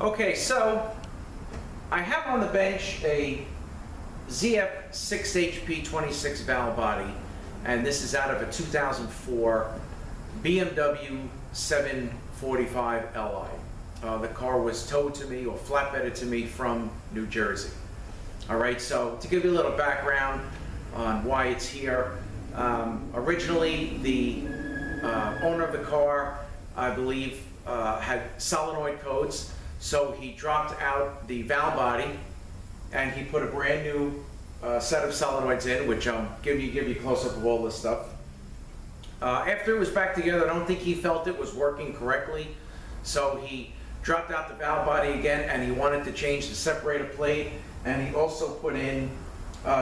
Okay, so I have on the bench a ZF6HP26 valve body, and this is out of a 2004 BMW 745 Li. The car was towed to me or flatbedded to me from New Jersey. All right, so to give you a little background on why it's here, originally the owner of the car, I believe, had solenoid codes, so he dropped out the valve body and he put a brand new set of solenoids in, which I'll give you a close-up of all this stuff. After it was back together, I don't think he felt it was working correctly, so he dropped out the valve body again, and he wanted to change the separator plate, and he also put in,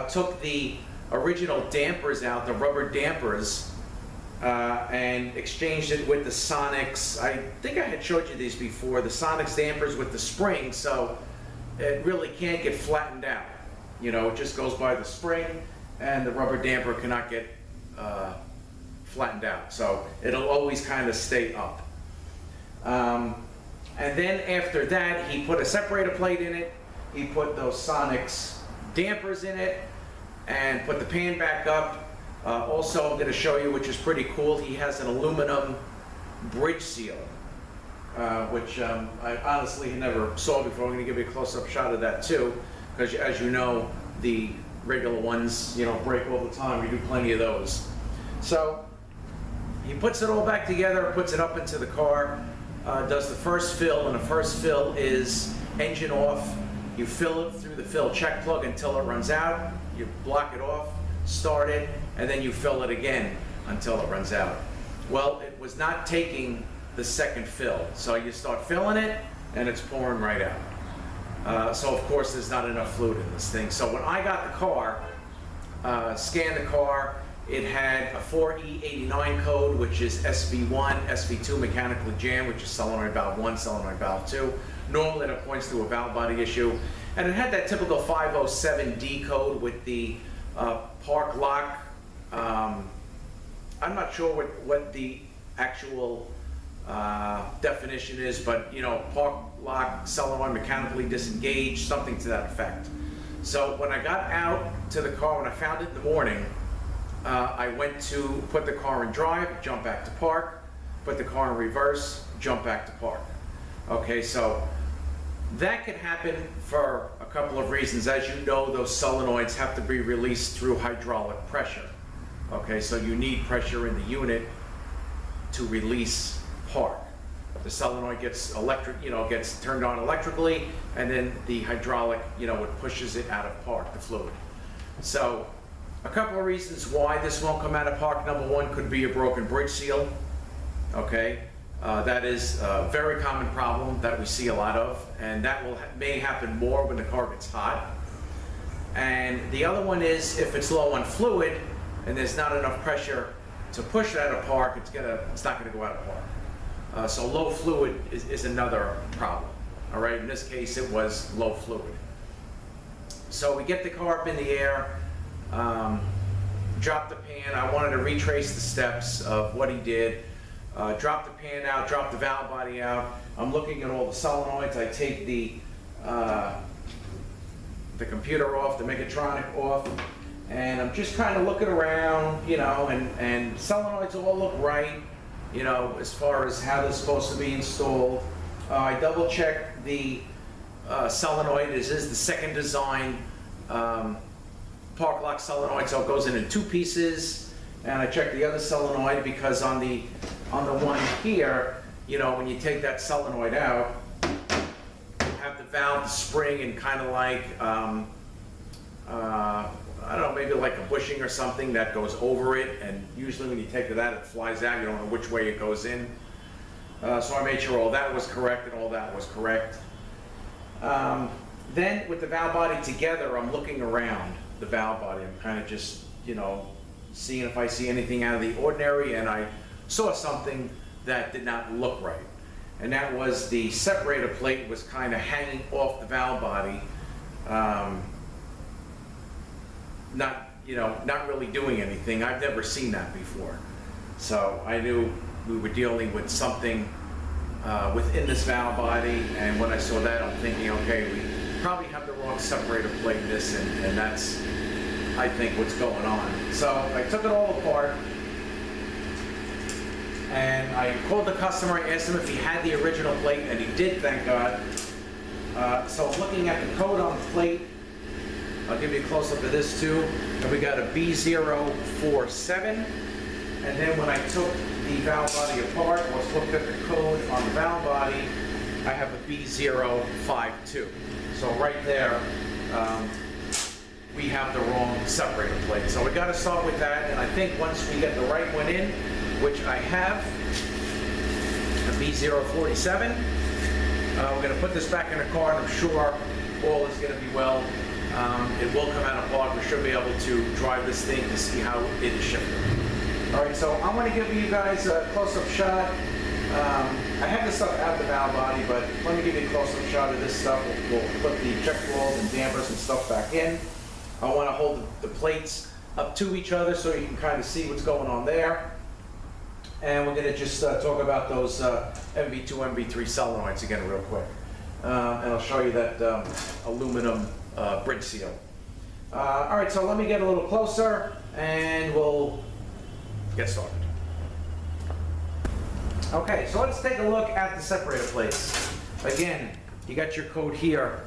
took the original dampers out, the rubber dampers, and exchanged it with the Sonics. I think I had showed you these before, the Sonics dampers with the spring, so it really can't get flattened out. You know, it just goes by the spring, and the rubber damper cannot get flattened out, so it'll always kind of stay up. And then after that, he put a separator plate in it, he put those Sonics dampers in it, and put the pan back up. Also, I'm going to show you, which is pretty cool, he has an aluminum bridge seal, which I honestly never saw before. I'm going to give you a close-up shot of that too, because as you know, the regular ones, you know, break all the time. We do plenty of those. So he puts it all back together, puts it up into the car, does the first fill, and the first fill is engine off. You fill it through the fill check plug until it runs out, you block it off, start it, and then you fill it again until it runs out. Well, it was not taking the second fill, so you start filling it and it's pouring right out. So of course there's not enough fluid in this thing. So when I got the car, scanned the car, it had a 4E89 code, which is SV1, SV2 mechanically jammed, which is solenoid valve 1, solenoid valve 2. Normally that points to a valve body issue. And it had that typical 507D code with the park lock. I'm not sure what the actual definition is, but you know, park lock, solenoid mechanically disengaged, something to that effect. So when I got out to the car, when I found it in the morning, I went to put the car in drive, jump back to park, put the car in reverse, jump back to park. Okay, so that could happen for a couple of reasons. As you know, those solenoids have to be released through hydraulic pressure. Okay, so you need pressure in the unit to release park. The solenoid gets gets turned on electrically, and then the hydraulic, it pushes it out of park, the fluid. So a couple of reasons why this won't come out of park. Number one could be a broken bridge seal. Okay, that is a very common problem that we see a lot of, and that may happen more when the car gets hot. And the other one is if it's low on fluid and there's not enough pressure to push it out of park, it's not going to go out of park. So low fluid is another problem. All right, in this case it was low fluid. So we get the car up in the air, drop the pan. I wanted to retrace the steps of what he did. Drop the pan out, drop the valve body out. I'm looking at all the solenoids. I take the computer off, the mechatronic off, and I'm just kind of looking around, and solenoids all look right, as far as how they're supposed to be installed. I double check the solenoid. This is the second design park lock solenoid, so it goes in two pieces. And I check the other solenoid because on the one here, when you take that solenoid out, you have the valve, the spring, and kind of like, I don't know, maybe like a bushing or something that goes over it, and usually when you take it out, it flies out. You don't know which way it goes in. So I made sure all that was correct and all that was correct. Then with the valve body together, I'm looking around the valve body. I'm kind of just, seeing if I see anything out of the ordinary, and I saw something that did not look right. And that was the separator plate was kind of hanging off the valve body, not really doing anything. I've never seen that before. So I knew we were dealing with something within this valve body, and when I saw that, I'm thinking, okay, we probably have the wrong separator plate in this, and that's, I think, what's going on. So I took it all apart, and I called the customer, asked him if he had the original plate, and he did, thank God. So looking at the code on the plate, I'll give you a close-up of this too, and we got a B047, and then when I took the valve body apart, I was looked at the code on the valve body, I have a B052. So right there, we have the wrong separator plate. So we got to start with that, and I think once we get the right one in, which I have, a B047, we're going to put this back in the car, and I'm sure all is going to be well. It will come out of park. We should be able to drive this thing to see how it is shifted. All right, so I'm going to give you guys a close-up shot. I have this stuff out the valve body, but let me give you a close-up shot of this stuff. We'll put the check walls and dampers and stuff back in. I want to hold the plates up to each other so you can kind of see what's going on there. And we're going to just talk about those MV2, MV3 solenoids again real quick. And I'll show you that aluminum bridge seal. All right, so let me get a little closer and we'll get started. Okay, so let's take a look at the separator plates. Again, you got your code here,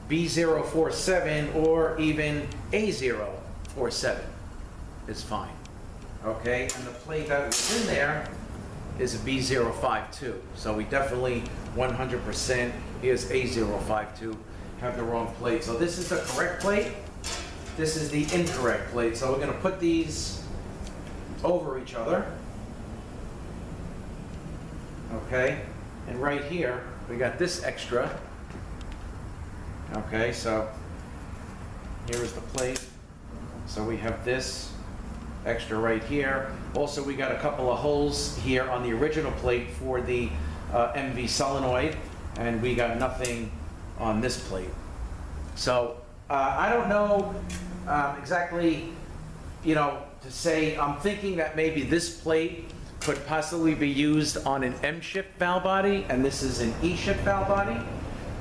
B047 or even A047 is fine. Okay, and the plate that was in there is a B052. So we definitely 100%, here's A052, have the wrong plate. So this is the correct plate, this is the incorrect plate. So we're going to put these over each other. Okay, and right here, we got this extra. Okay, so here is the plate. So we have this extra right here. Also, we got a couple of holes here on the original plate for the MV solenoid, and we got nothing on this plate. So I don't know exactly, to say. I'm thinking that maybe this plate could possibly be used on an M-shift valve body, and this is an E-shift valve body.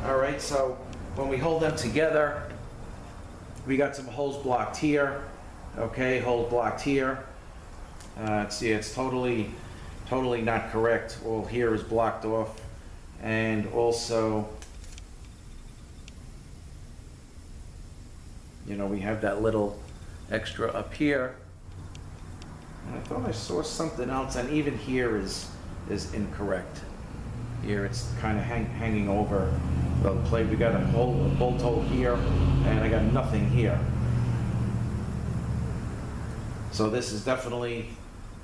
All right, so when we hold them together, we got some holes blocked here. Okay, hole blocked here. See, it's totally not correct. All here is blocked off, and also, we have that little extra up here. And I thought I saw something else, and even here is incorrect. Here it's kind of hanging over the plate. We got a bolt hole here, and I got nothing here. So this is definitely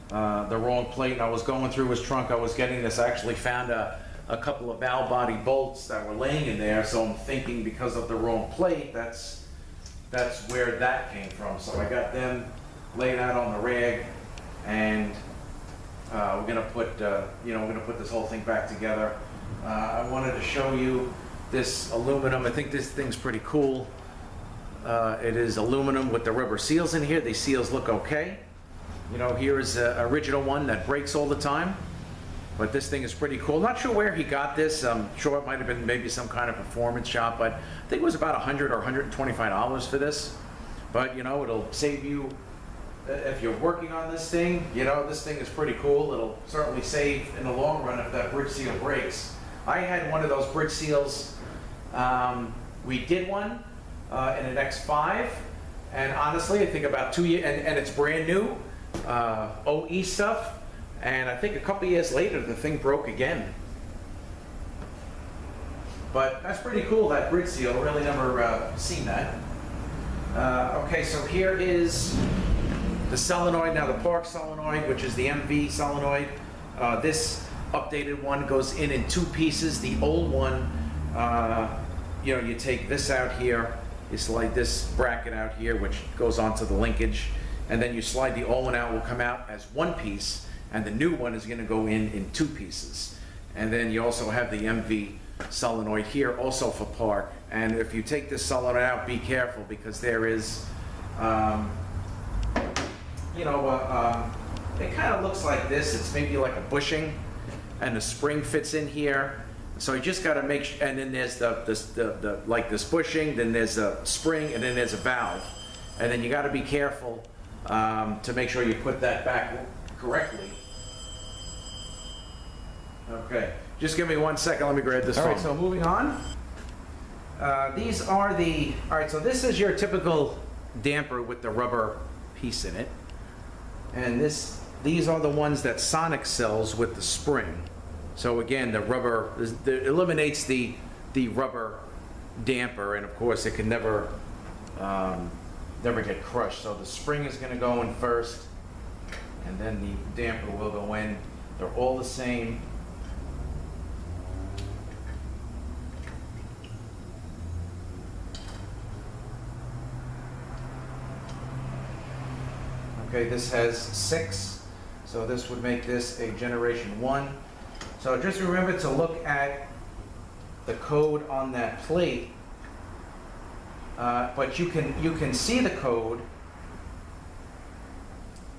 the wrong plate. And I was going through his trunk, I was getting this. I actually found a couple of valve body bolts that were laying in there, so I'm thinking because of the wrong plate, that's where that came from. So I got them laid out on the rag, and we're gonna put this whole thing back together. I wanted to show you this aluminum. I think this thing's pretty cool. It is aluminum with the rubber seals in here. These seals look okay. Here is an original one that breaks all the time, but this thing is pretty cool. Not sure where he got this. I'm sure it might have been maybe some kind of performance shop, but I think it was about $100 or $125 for this. But it'll save you if you're working on this thing. This thing is pretty cool. It'll certainly save in the long run if that bridge seal breaks. I had one of those bridge seals. We did one in an X5, and honestly, I think about 2 years, and it's brand new, OE stuff, and I think a couple years later, the thing broke again. But that's pretty cool, that bridge seal. Really never seen that. Okay, so here is the solenoid, now the Park solenoid, which is the MV solenoid. This updated one goes in 2 pieces. The old one, you take this out here, you slide this bracket out here, which goes onto the linkage, and then you slide the old one out, will come out as 1 piece, and the new one is going to go in 2 pieces. And then you also have the MV solenoid here, also for Park. And if you take this solenoid out, be careful, because there is, it kind of looks like this. It's maybe like a bushing, and the spring fits in here. So you just got to make and then there's the like this bushing, then there's a spring, and then there's a valve. And then you got to be careful to make sure you put that back correctly. Okay, just give me 1 second, let me grab this phone. All right, so moving on. These are the, all right, so this is your typical damper with the rubber piece in it. And these are the ones that Sonic sells with the spring. So again, the rubber, it eliminates the rubber damper, and of course it can never get crushed. So the spring is going to go in first, and then the damper will go in. They're all the same. Okay, this has 6, so this would make this a generation 1. So just remember to look at the code on that plate, but you can see the code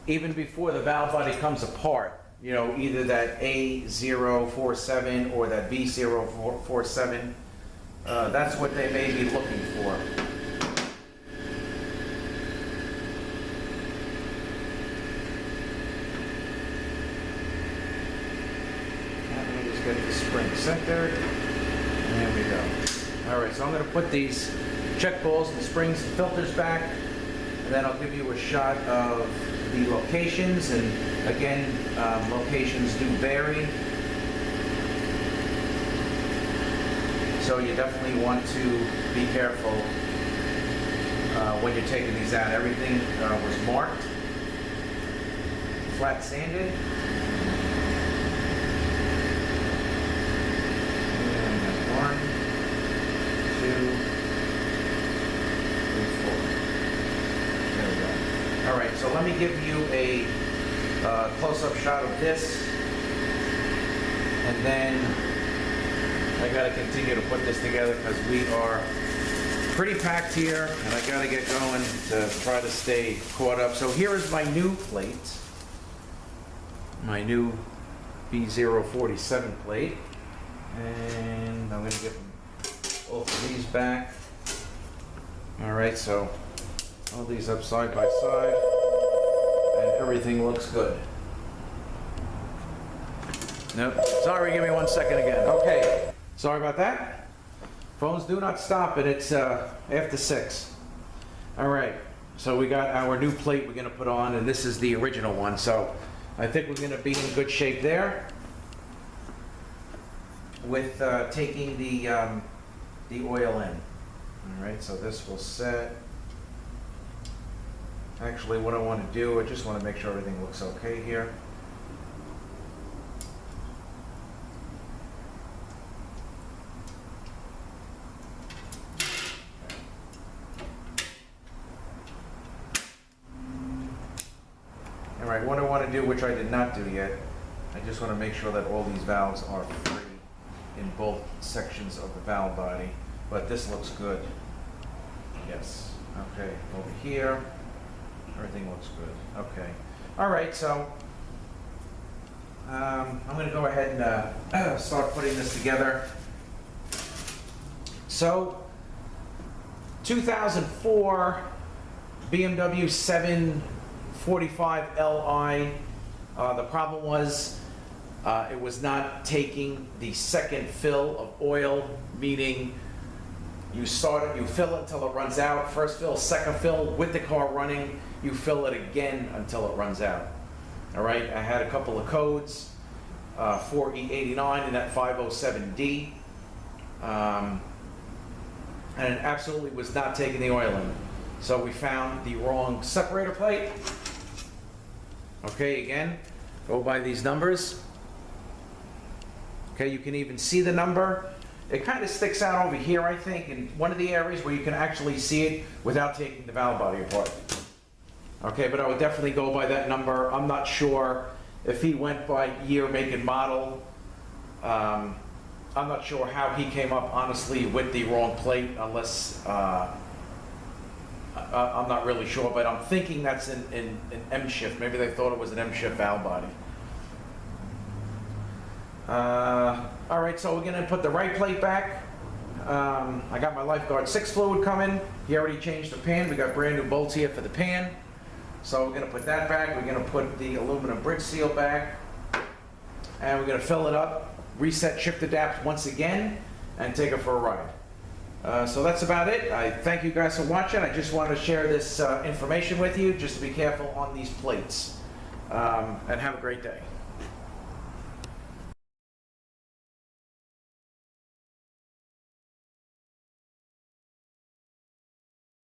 even before the valve body comes apart. You know, either that A047 or that B047. That's what they may be looking for. Get the spring centered, and there we go. All right, so I'm going to put these check balls and springs and filters back, and then I'll give you a shot of the locations. And again, locations do vary, so you definitely want to be careful when you're taking these out. Everything was marked, flat sanded. All right, so let me give you a close-up shot of this, and then I got to continue to put this together because we are pretty packed here, and I got to get going to try to stay caught up. So here is my new plate, my new B047 plate, and I'm going to get both of these back. All right, so all these up side by side, and everything looks good. Nope, sorry, give me 1 second again. Okay, sorry about that. Phones do not stop, and it's after 6. All right, so we got our new plate we're gonna put on, and this is the original one, so I think we're gonna be in good shape there with taking the oil in. All right, so this will set. Actually, what I want to do, I just want to make sure everything looks okay here. All right, what I want to do, which I did not do yet, I just want to make sure that all these valves are free in both sections of the valve body, but this looks good. Yes, okay, over here. Everything looks good. Okay. All right, so I'm going to go ahead and start putting this together. So, 2004 BMW 745 Li. The problem was it was not taking the second fill of oil, meaning you start it, you fill it until it runs out. First fill, second fill, with the car running, you fill it again until it runs out. All right, I had a couple of codes, 4E89 and that 507D, and it absolutely was not taking the oil in. So we found the wrong separator plate. Okay, again, go by these numbers. Okay, you can even see the number. It kind of sticks out over here, I think, in one of the areas where you can actually see it without taking the valve body apart. Okay, but I would definitely go by that number. I'm not sure if he went by year, make, and model. I'm not sure how he came up, honestly, with the wrong plate, unless, I'm not really sure, but I'm thinking that's an M shift. Maybe they thought it was an M shift valve body. All right, so we're gonna put the right plate back. I got my Lifeguard 6 fluid coming. He already changed the pan. We got brand new bolts here for the pan. So we're gonna put that back. We're gonna put the aluminum bridge seal back. And we're gonna fill it up, reset shift adapt once again, and take it for a ride. So that's about it. I thank you guys for watching. I just wanted to share this information with you, just to be careful on these plates. And have a great day.